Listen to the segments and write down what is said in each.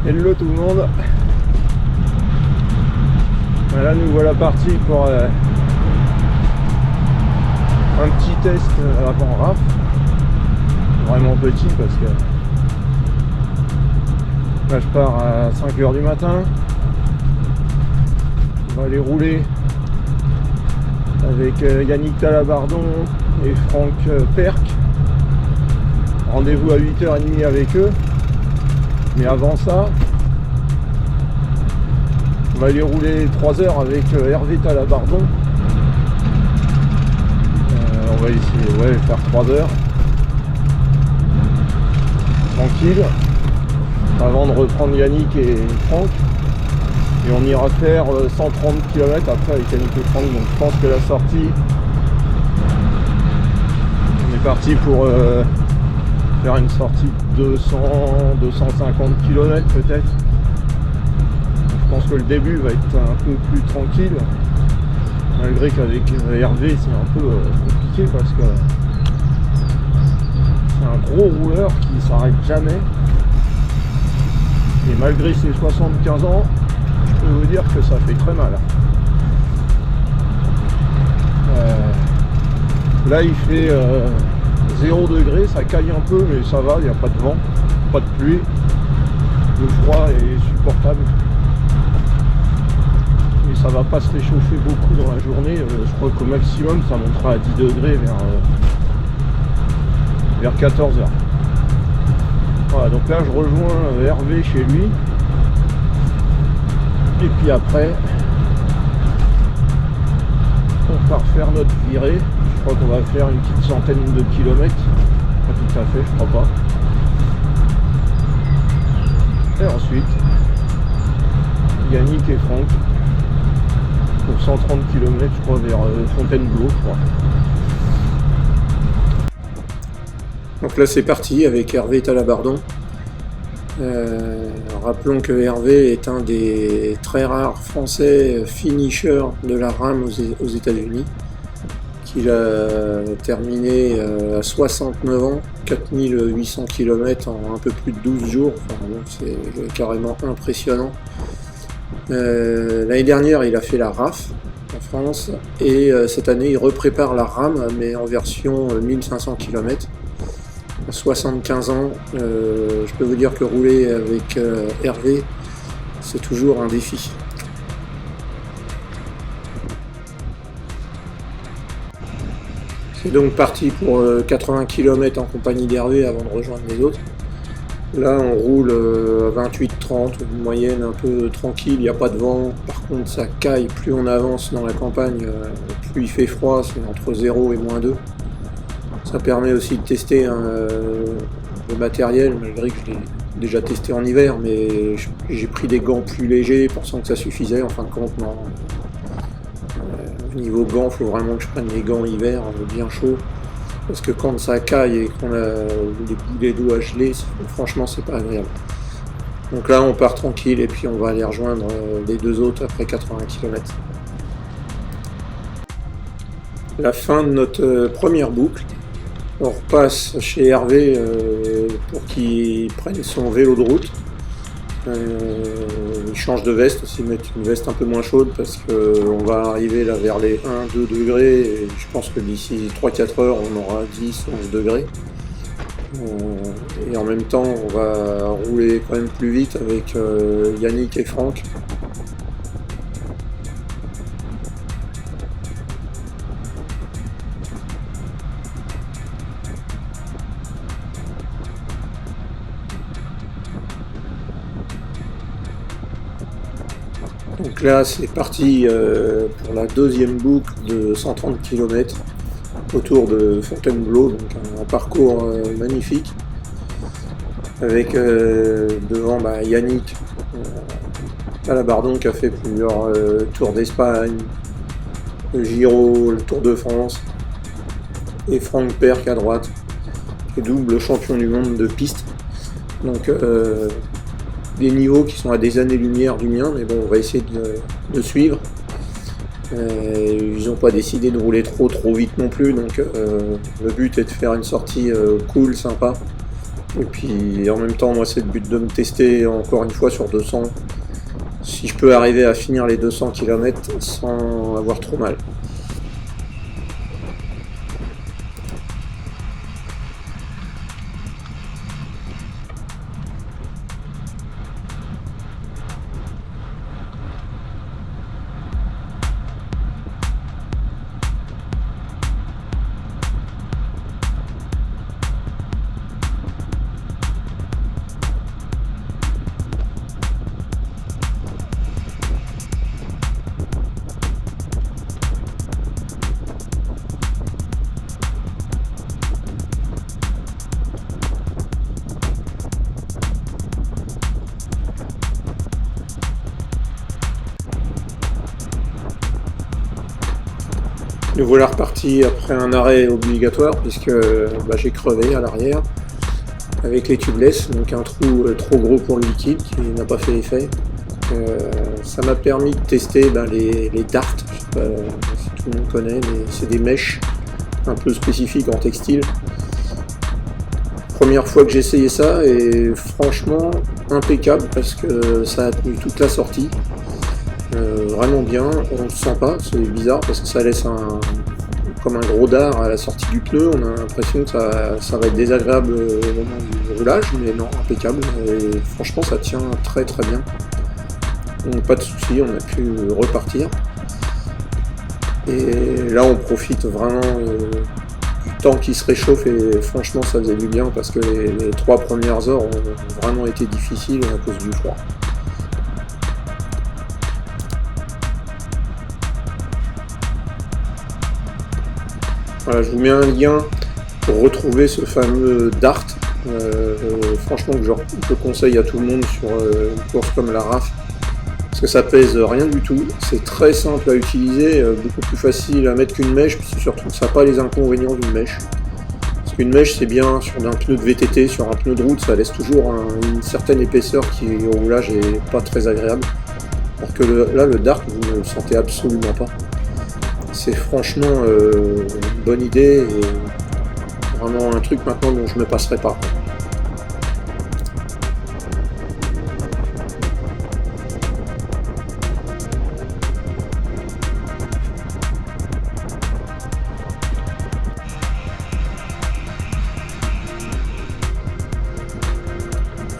Hello tout le monde. Là nous voilà partis pour un petit test avant RAF. Vraiment petit parce que là je pars à 5h du matin. On va aller rouler avec Yannick Talabardon et Franck Perc. Rendez-vous à 8h30 avec eux. Mais avant ça, on va aller rouler 3 heures avec Hervé Talabardon. On va essayer faire 3 heures. Tranquille. Avant de reprendre Yannick et Franck. Et on ira faire 130 km après avec Yannick et Franck. Donc je pense que la sortie, on est parti pour faire une sortie de 200-250 km peut-être. Je pense que le début va être un peu plus tranquille, malgré qu'avec Hervé c'est un peu compliqué parce que c'est un gros rouleur qui s'arrête jamais. Et malgré ses 75 ans, je peux vous dire que ça fait très mal. Là il fait 0 degré, ça caille un peu mais ça va, il n'y a pas de vent, pas de pluie. Le froid est supportable. Mais ça va pas se réchauffer beaucoup dans la journée. Je crois qu'au maximum ça montera à 10 degrés vers 14h. Voilà, donc là je rejoins Hervé chez lui. Et puis après, on part faire notre virée. Je crois qu'on va faire une petite centaine de kilomètres. Pas tout à fait, je crois pas. Et ensuite, Yannick et Franck pour 130 km, je crois, vers Fontainebleau, je crois. Donc là, c'est parti avec Hervé Talabardon. Rappelons que Hervé est un des très rares Français finishers de la RAM aux États-Unis. Il a terminé à 69 ans, 4800 km en un peu plus de 12 jours, enfin, bon, c'est carrément impressionnant. L'année dernière il a fait la RAF en France et cette année il reprépare la RAM mais en version 1500 km. À 75 ans, je peux vous dire que rouler avec Hervé c'est toujours un défi. C'est donc parti pour 80 km en compagnie d'Hervé avant de rejoindre les autres. Là on roule à 28-30, une moyenne un peu tranquille, il n'y a pas de vent. Par contre ça caille, plus on avance dans la campagne, plus il fait froid, c'est entre 0 et -2. Ça permet aussi de tester le matériel, malgré que je l'ai déjà testé en hiver, mais j'ai pris des gants plus légers pensant que ça suffisait. En fin de compte, non. Niveau gants, il faut vraiment que je prenne des gants hiver bien chauds, parce que quand ça caille et qu'on a les boulets d'eau à geler, franchement c'est pas agréable. Donc là on part tranquille et puis on va aller rejoindre les deux autres après 80 km. La fin de notre première boucle, on repasse chez Hervé pour qu'il prenne son vélo de route. Il change de veste aussi, mettre une veste un peu moins chaude parce qu'on va arriver là vers les 1-2 degrés et je pense que d'ici 3-4 heures on aura 10-11 degrés. Et en même temps on va rouler quand même plus vite avec Yannick et Franck. Donc là c'est parti pour la deuxième boucle de 130 km autour de Fontainebleau, donc un parcours magnifique avec devant Yannick Talabardon qui a fait plusieurs tours d'Espagne, le Giro, le Tour de France, et Franck Perc à droite qui est double champion du monde de piste. Donc des niveaux qui sont à des années-lumière du mien, mais bon, on va essayer de suivre. Ils n'ont pas décidé de rouler trop vite non plus, donc le but est de faire une sortie cool, sympa, Et puis en même temps, moi c'est le but de me tester encore une fois sur 200. Si je peux arriver à finir les 200 km sans avoir trop mal. Nous voilà repartis après un arrêt obligatoire puisque j'ai crevé à l'arrière avec les tubeless, donc un trou trop gros pour le liquide qui n'a pas fait effet. Ça m'a permis de tester les darts, je sais pas si tout le monde connaît, mais c'est des mèches un peu spécifiques en textile. Première fois que j'ai essayé ça et franchement impeccable parce que ça a tenu toute la sortie. Vraiment bien, on ne sent pas, c'est bizarre parce que ça laisse comme un gros dard à la sortie du pneu, on a l'impression que ça va être désagréable au moment du roulage, mais non, impeccable, et franchement ça tient très très bien. Donc pas de soucis, on a pu repartir. Et là on profite vraiment du temps qui se réchauffe et franchement ça faisait du bien parce que les 3 premières heures ont vraiment été difficiles à cause du froid. Voilà, je vous mets un lien pour retrouver ce fameux dart. Franchement, que je conseille à tout le monde sur une course comme la RAF, parce que ça pèse rien du tout. C'est très simple à utiliser, beaucoup plus facile à mettre qu'une mèche, puis surtout ça n'a pas les inconvénients d'une mèche. Parce qu'une mèche, c'est bien sur un pneu de VTT, sur un pneu de route, ça laisse toujours une certaine épaisseur qui au roulage est pas très agréable. Alors que là, le dart, vous ne le sentez absolument pas. C'est franchement une bonne idée et vraiment un truc maintenant dont je ne me passerai pas.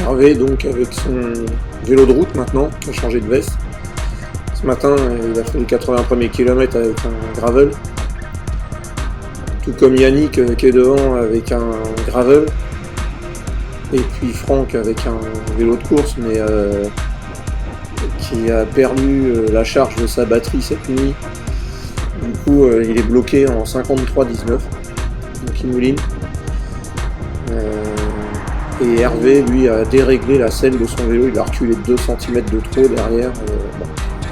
Hervé donc avec son vélo de route maintenant, qui a changé de veste. Ce matin, il a fait les 80 premiers kilomètres avec un gravel. Tout comme Yannick qui est devant avec un gravel. Et puis Franck avec un vélo de course, mais qui a perdu la charge de sa batterie cette nuit. Du coup, il est bloqué en 53,19. Donc il mouline. Et Hervé, lui, a déréglé la selle de son vélo. Il a reculé 2 cm de trop derrière.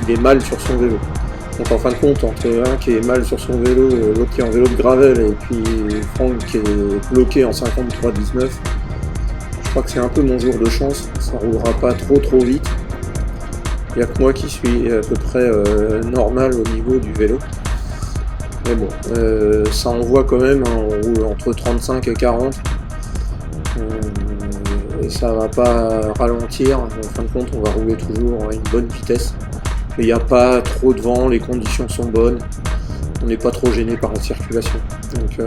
Il est mal sur son vélo. Donc en fin de compte, entre un qui est mal sur son vélo, l'autre qui est en vélo de gravel, et puis Franck qui est bloqué en 53,19, je crois que c'est un peu mon jour de chance, ça roulera pas trop vite. Il n'y a que moi qui suis à peu près normal au niveau du vélo. Mais bon, ça envoie quand même, hein, on roule entre 35 et 40. Et ça va pas ralentir, en fin de compte on va rouler toujours à une bonne vitesse. Mais il n'y a pas trop de vent, les conditions sont bonnes, on n'est pas trop gêné par la circulation. Donc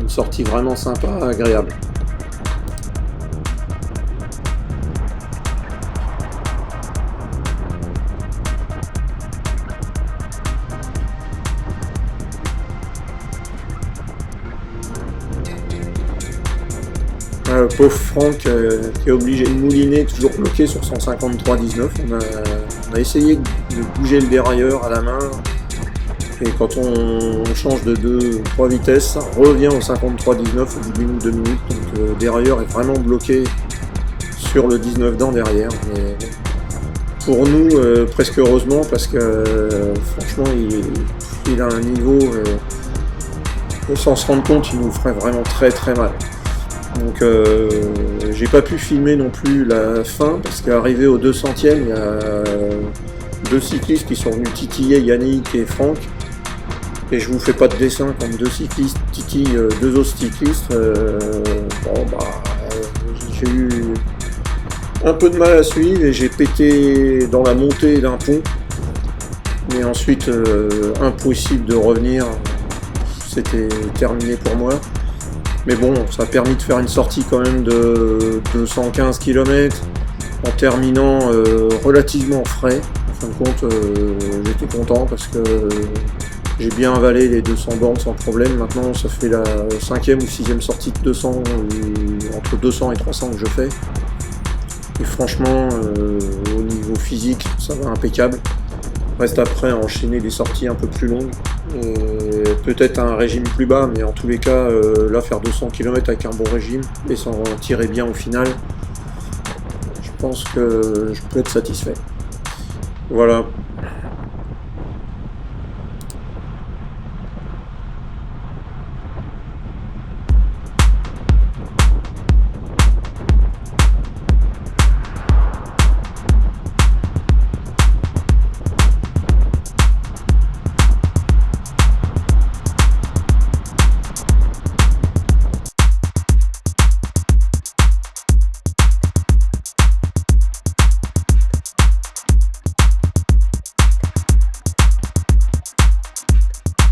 une sortie vraiment sympa, agréable. Pauvre Franck qui est obligé de mouliner, toujours bloqué sur 153,19. On a essayé de bouger le dérailleur à la main, et quand on change de 2 ou 3 vitesses, ça revient au 53,19 au bout d'une ou 2 minutes. Donc le dérailleur est vraiment bloqué sur le 19 dents derrière. Mais pour nous, presque heureusement, parce que franchement, il a un niveau, sans se rendre compte, il nous ferait vraiment très mal. Donc j'ai pas pu filmer non plus la fin parce qu'arrivé au 200e, il y a 2 cyclistes qui sont venus titiller Yannick et Franck. Et je vous fais pas de dessin quand 2 cyclistes titillent 2 autres cyclistes. J'ai eu un peu de mal à suivre et j'ai pété dans la montée d'un pont. Mais ensuite, impossible de revenir. C'était terminé pour moi. Mais bon, ça a permis de faire une sortie quand même de 215 km en terminant relativement frais. En fin de compte, j'étais content parce que j'ai bien avalé les 200 bornes sans problème. Maintenant, ça fait la 5e ou 6e sortie de 200, entre 200 et 300 que je fais. Et franchement, au niveau physique, ça va impeccable. Reste après à enchaîner des sorties un peu plus longues. Peut-être un régime plus bas, mais en tous les cas, là, faire 200 km avec un bon régime et s'en tirer bien au final, je pense que je peux être satisfait. Voilà.